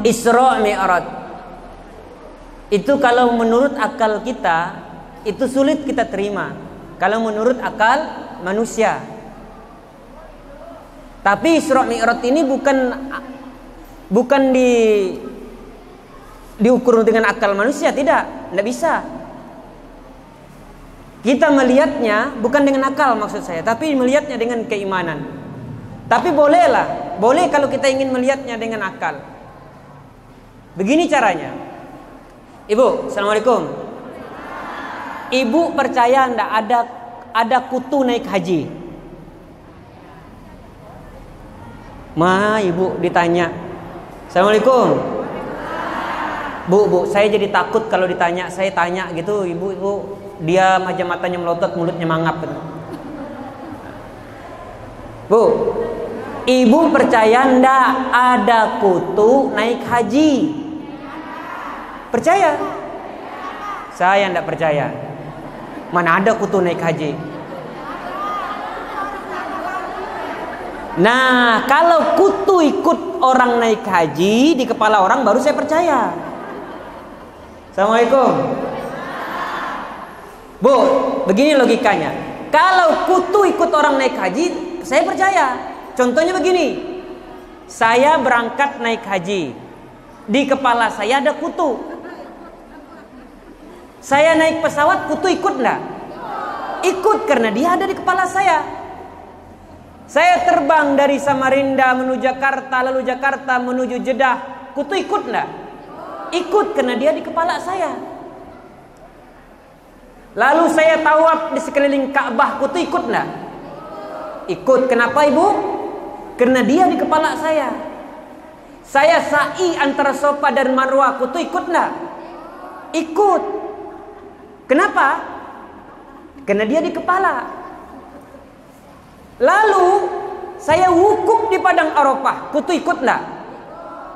Isra Mi'raj. Itu kalau menurut akal kita itu sulit kita terima. Kalau menurut akal manusia. Tapi Isra Mi'raj ini bukan diukur dengan akal manusia, tidak bisa. Kita melihatnya bukan dengan akal maksud saya, tapi melihatnya dengan keimanan. Tapi boleh kalau kita ingin melihatnya dengan akal. Begini caranya. Ibu, assalamualaikum. Ibu percaya enggak ada kutu naik haji? Ibu ditanya. Assalamualaikum. Bu, saya jadi takut kalau ditanya. Saya tanya gitu, ibu, dia aja matanya melotot, mulutnya mangap gitu. Bu, ibu percaya enggak ada kutu naik haji? Percaya? Saya enggak percaya. Mana ada kutu naik haji? Nah, kalau kutu ikut orang naik haji di kepala orang baru saya percaya. Assalamualaikum. Bu, begini logikanya. Kalau kutu ikut orang naik haji, saya percaya. Contohnya begini. Saya berangkat naik haji. Di kepala saya ada kutu. Saya naik pesawat, kutu ikut enggak? Ikut, karena dia ada di kepala saya. Saya terbang dari Samarinda menuju Jakarta, lalu Jakarta menuju Jeddah, kutu ikut enggak? Ikut, karena dia di kepala saya. Lalu saya tawaf di sekeliling Ka'bah, kutu ikut enggak? Ikut. Kenapa ibu? Karena dia di kepala saya. Saya sa'i antara Safa dan Marwah, kutu ikut enggak? Ikut. Kenapa? Karena dia di kepala. Lalu saya wukuf di padang Arafah, kutu ikut enggak?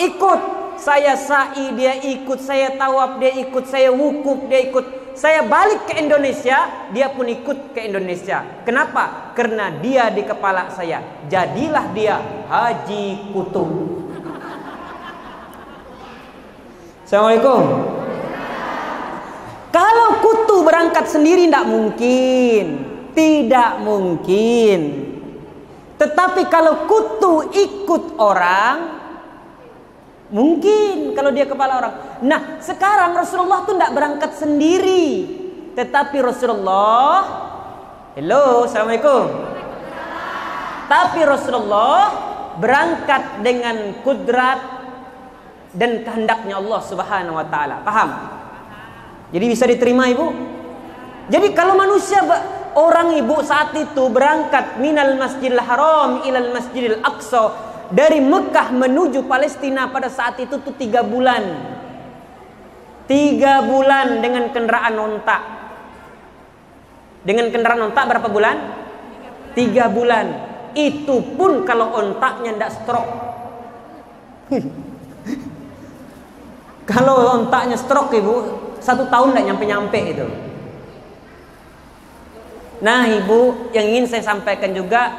Ikut. Saya sa'i, dia ikut. Saya tawaf, dia ikut. Saya wukuf, dia ikut. Saya balik ke Indonesia, dia pun ikut ke Indonesia. Kenapa? Karena dia di kepala saya. Jadilah dia Haji Kutu. Assalamualaikum. Kalau kutu berangkat sendiri tidak mungkin. Tetapi kalau kutu ikut orang, mungkin kalau dia kepala orang. Nah, sekarang Rasulullah tuh tidak berangkat sendiri, tetapi Rasulullah, assalamualaikum. Tapi Rasulullah berangkat dengan kudrat dan kehendaknya Allah Subhanahu wa taala. Paham? Jadi bisa diterima ibu? Jadi kalau manusia orang ibu saat itu berangkat minal Masjidil Haram ilal Masjidil Aqsa, dari Mekah menuju Palestina pada saat itu tuh 3 bulan. 3 bulan dengan kendaraan onta. Dengan kendaraan onta berapa bulan? 3 bulan. Itu pun kalau ontaknya tidak stroke. Kalau ontaknya stroke ibu, 1 tahun tidak nyampe-nyampe itu. Nah ibu, yang ingin saya sampaikan juga,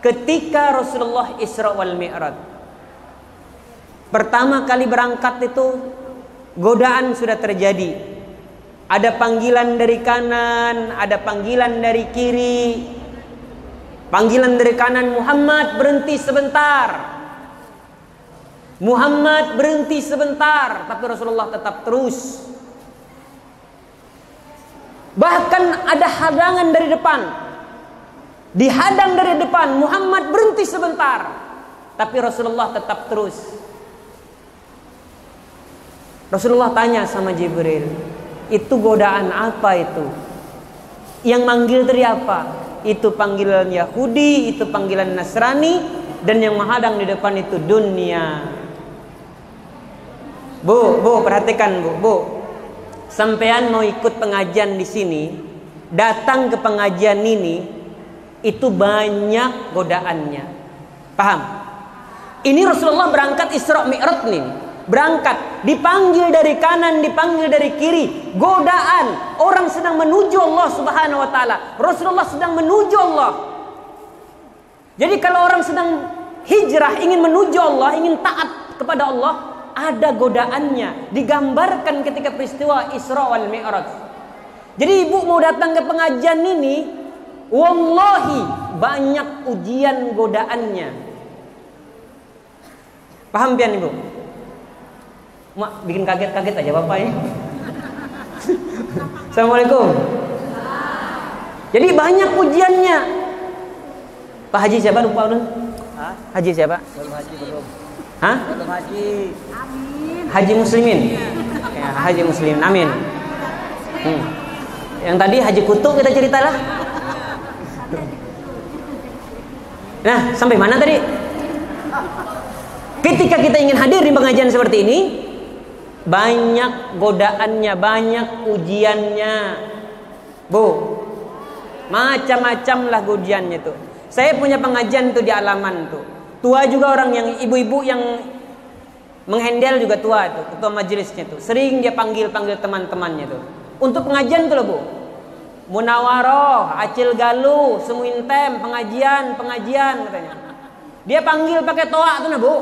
ketika Rasulullah Isra wal Mi'raj pertama kali berangkat itu, godaan sudah terjadi. Ada panggilan dari kanan, ada panggilan dari kiri. Panggilan dari kanan, Muhammad berhenti sebentar. Muhammad berhenti sebentar, tapi Rasulullah tetap terus. Bahkan ada hadangan dari depan. Dihadang dari depan, Muhammad berhenti sebentar, tapi Rasulullah tetap terus. Rasulullah tanya sama Jibril, itu godaan apa itu? Yang manggil dari apa? Itu panggilan Yahudi, itu panggilan Nasrani, dan yang menghadang di depan itu dunia. Bu, perhatikan bu. Sampean mau ikut pengajian di sini, datang ke pengajian ini, itu banyak godaannya. Paham? Ini Rasulullah berangkat Isra Mi'raj nih. Berangkat, dipanggil dari kanan, dipanggil dari kiri. Godaan, orang sedang menuju Allah Subhanahu wa taala. Rasulullah sedang menuju Allah. Jadi kalau orang sedang hijrah, ingin menuju Allah, ingin taat kepada Allah, ada godaannya. Digambarkan ketika peristiwa Isra wal Mi'raj. Jadi ibu mau datang ke pengajian ini, wallahi banyak ujian godaannya. Paham pian ibu? Mak bikin kaget-kaget aja bapak ini. Assalamualaikum. Jadi banyak ujiannya. Pak Haji siapa lupa udah? Haji siapa? Belum haji belum. Hah? Belum haji. Amin. Haji Muslimin. Ya, Haji Muslimin. Amin. Yang tadi Haji Kutu kita ceritalah. Nah, sampai mana tadi? Ketika kita ingin hadir di pengajian seperti ini, banyak godaannya, banyak ujiannya. Bu, macam-macam lah ujiannya tuh. Saya punya pengajian tuh di Alaman tuh. Tua juga orang yang ibu-ibu yang menghandle juga tua tuh, ketua majelisnya tuh. Sering dia panggil teman-temannya tuh. Untuk pengajian tuh loh, Bu. Munawaroh, Acil Galuh, Semuintem, pengajian katanya. Dia panggil pakai toa tuh nah, Bu.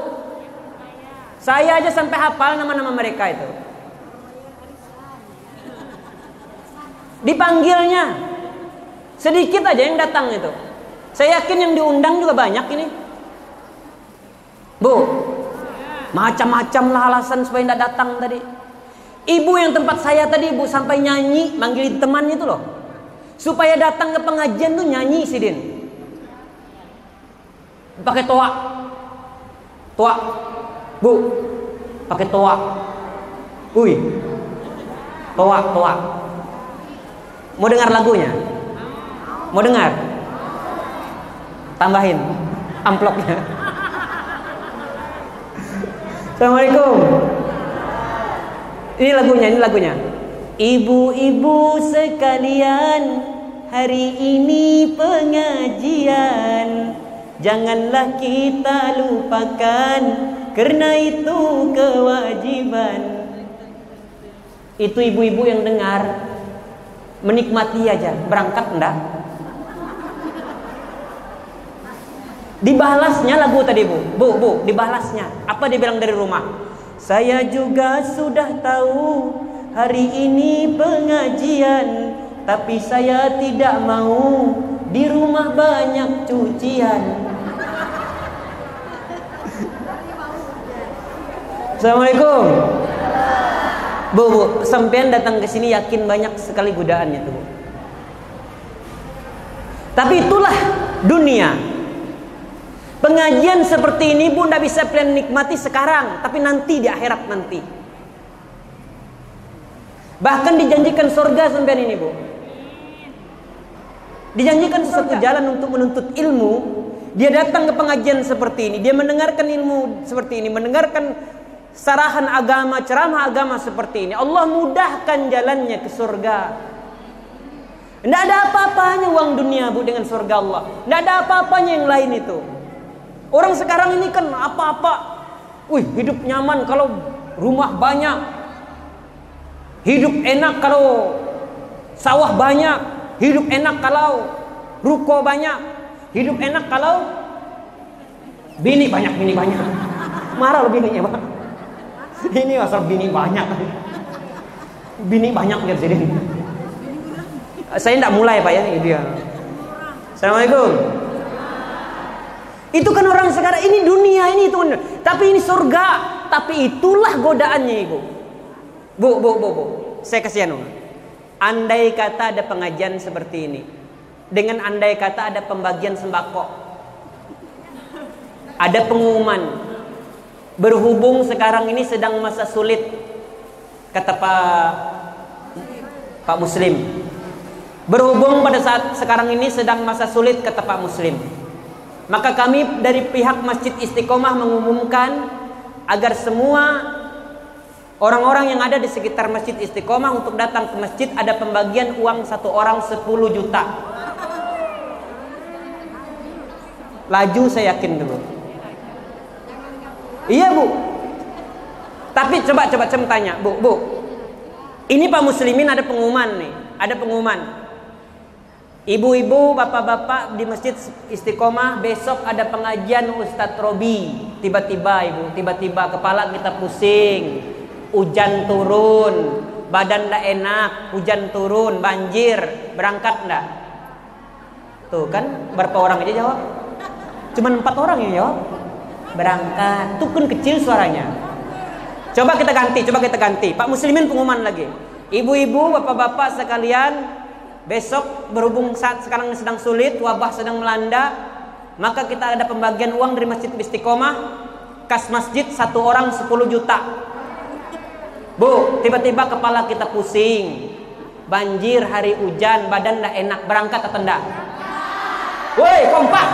Saya aja sampai hafal nama-nama mereka itu. Dipanggilnya sedikit aja yang datang itu. Saya yakin yang diundang juga banyak ini. Bu, macam-macam lah alasan supaya tidak datang tadi. Ibu yang tempat saya tadi, Bu, sampai nyanyi manggil temannya itu loh, supaya datang ke pengajian tuh nyanyi Sidin. Pakai toa, Bu, pakai toa. Toa. Mau dengar lagunya? Mau dengar? Tambahin amplopnya. Assalamualaikum. Ini lagunya. Ibu-ibu sekalian, hari ini pengajian. Janganlah kita lupakan, karena itu kewajiban. Itu ibu-ibu yang dengar, menikmati aja, berangkat enggak? Dibalasnya lagu tadi, Bu, dibalasnya. Apa dia bilang dari rumah? Saya juga sudah tahu hari ini pengajian, tapi saya tidak mau, di rumah banyak cucian. Assalamualaikum. Bu, sampean datang ke sini yakin banyak sekali godaannya tuh, Bu. Tapi itulah dunia. Pengajian seperti ini, Bu, tidak bisa kalian nikmati sekarang, tapi nanti di akhirat nanti. Bahkan dijanjikan surga sampean ini, Bu. Dijanjikan satu jalan untuk menuntut ilmu. Dia datang ke pengajian seperti ini, dia mendengarkan ilmu seperti ini, mendengarkan sarahan agama, ceramah agama seperti ini. Allah mudahkan jalannya ke surga. Tidak ada apa-apanya uang dunia, Bu, dengan surga Allah. Tidak ada apa-apanya yang lain itu. Orang sekarang ini kan apa-apa, hidup nyaman kalau rumah banyak, hidup enak kalau sawah banyak, hidup enak kalau ruko banyak, hidup enak kalau bini banyak. Marah lo bininya, Pak. Ini asal bini banyak lihat sini. Saya tidak mulai, Pak, ya, ini dia. Assalamualaikum. Itu kan orang sekarang, ini dunia ini itu, tapi ini surga. Tapi itulah godaannya, Ibu. Bu. Saya kasihan, Bu. Andai kata ada pengajian seperti ini, dengan andai kata ada pembagian sembako, ada pengumuman, berhubung sekarang ini sedang masa sulit, kata Pak Muslim. Berhubung pada saat sekarang ini sedang masa sulit, kata Pak Muslim, maka kami dari pihak Masjid Istiqomah mengumumkan agar semua orang-orang yang ada di sekitar Masjid Istiqomah untuk datang ke masjid, ada pembagian uang satu orang 10 juta. Laju saya yakin dulu. Iya, Bu. Tapi coba tanya, Bu. Ini Pak Muslimin ada pengumuman nih, ada pengumuman. Ibu-ibu, bapak-bapak di Masjid Istiqomah, besok ada pengajian Ustadz Robi. Tiba-tiba ibu, tiba-tiba kepala kita pusing, hujan turun, badan ndak enak, hujan turun, banjir, berangkat ndak? Tuh kan, berapa orang aja jawab? Cuman 4 orang yang jawab. Berangkat, tuh kan kecil suaranya. Coba kita ganti. Pak Muslimin pengumuman lagi. Ibu-ibu, bapak-bapak sekalian, besok berhubung saat sekarang sedang sulit, wabah sedang melanda, maka kita ada pembagian uang dari Masjid Istiqomah. Kas masjid 1 orang 10 juta. Bu, tiba-tiba kepala kita pusing, banjir, hari hujan, badan ndak enak, berangkat atau enggak? Woi, kompak.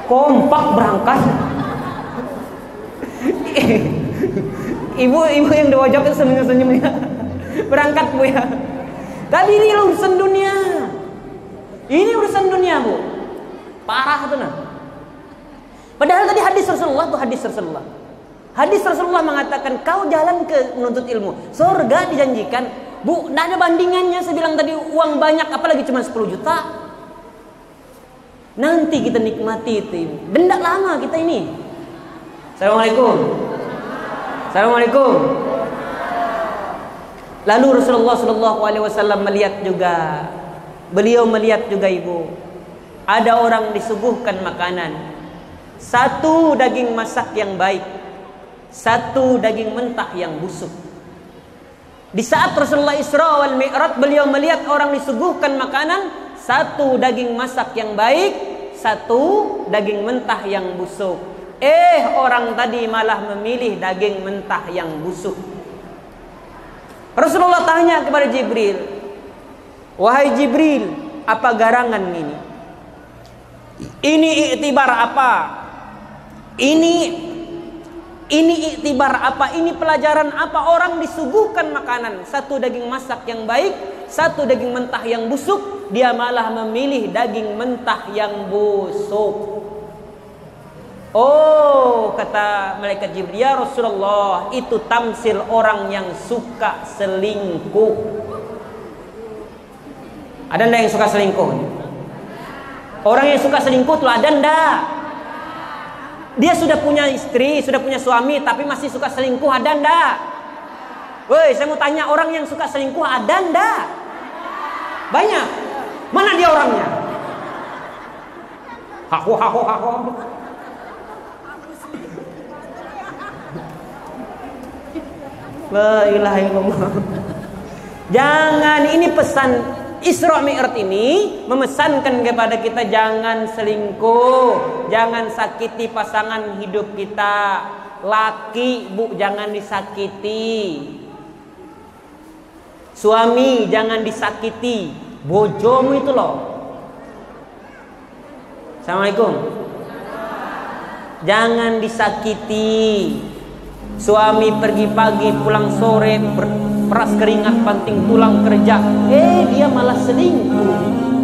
Kompak berangkat. Ibu yang diwajib itu senyum-senyumnya. Berangkat bu ya. Tapi ini urusan dunia. Ini urusan dunia bu. Parah tuh nah. Padahal tadi hadis Rasulullah tuh hadis Rasulullah. Hadis Rasulullah mengatakan kau jalan ke menuntut ilmu, surga dijanjikan. Bu, tidak ada bandingannya. Saya bilang tadi uang banyak, apalagi cuma 10 juta. Nanti kita nikmati itu. Denda lama kita ini. Assalamualaikum. Assalamualaikum. Lalu Rasulullah SAW melihat juga. Beliau melihat juga ibu. Ada orang disuguhkan makanan. 1 daging masak yang baik, 1 daging mentah yang busuk. Di saat Rasulullah Isra wal Mi'raj, beliau melihat orang disuguhkan makanan, 1 daging masak yang baik, 1 daging mentah yang busuk. Orang tadi malah memilih daging mentah yang busuk. Rasulullah tanya kepada Jibril, wahai Jibril, apa garangan ini? Ini iktibar apa? Ini iktibar apa? Ini pelajaran apa? Orang disuguhkan makanan, 1 daging masak yang baik, 1 daging mentah yang busuk, dia malah memilih daging mentah yang busuk. Oh, kata malaikat Jibril, ya Rasulullah, itu tamsil orang yang suka selingkuh. Ada ndak yang suka selingkuh? Orang yang suka selingkuh tuh ada ndak? Dia sudah punya istri, sudah punya suami, tapi masih suka selingkuh, ada ndak? Woi, saya mau tanya, orang yang suka selingkuh ada ndak? Banyak. Mana dia orangnya? Haho. La ilaha illallah. Jangan, ini pesan Isra Mi'raj ini memesankan kepada kita jangan selingkuh, jangan sakiti pasangan hidup kita. Laki, bu, jangan disakiti. Suami jangan disakiti. Bojomu itu loh. Assalamualaikum. Jangan disakiti. Suami pergi pagi pulang sore, peras keringat banting tulang kerja, dia malah selingkuh.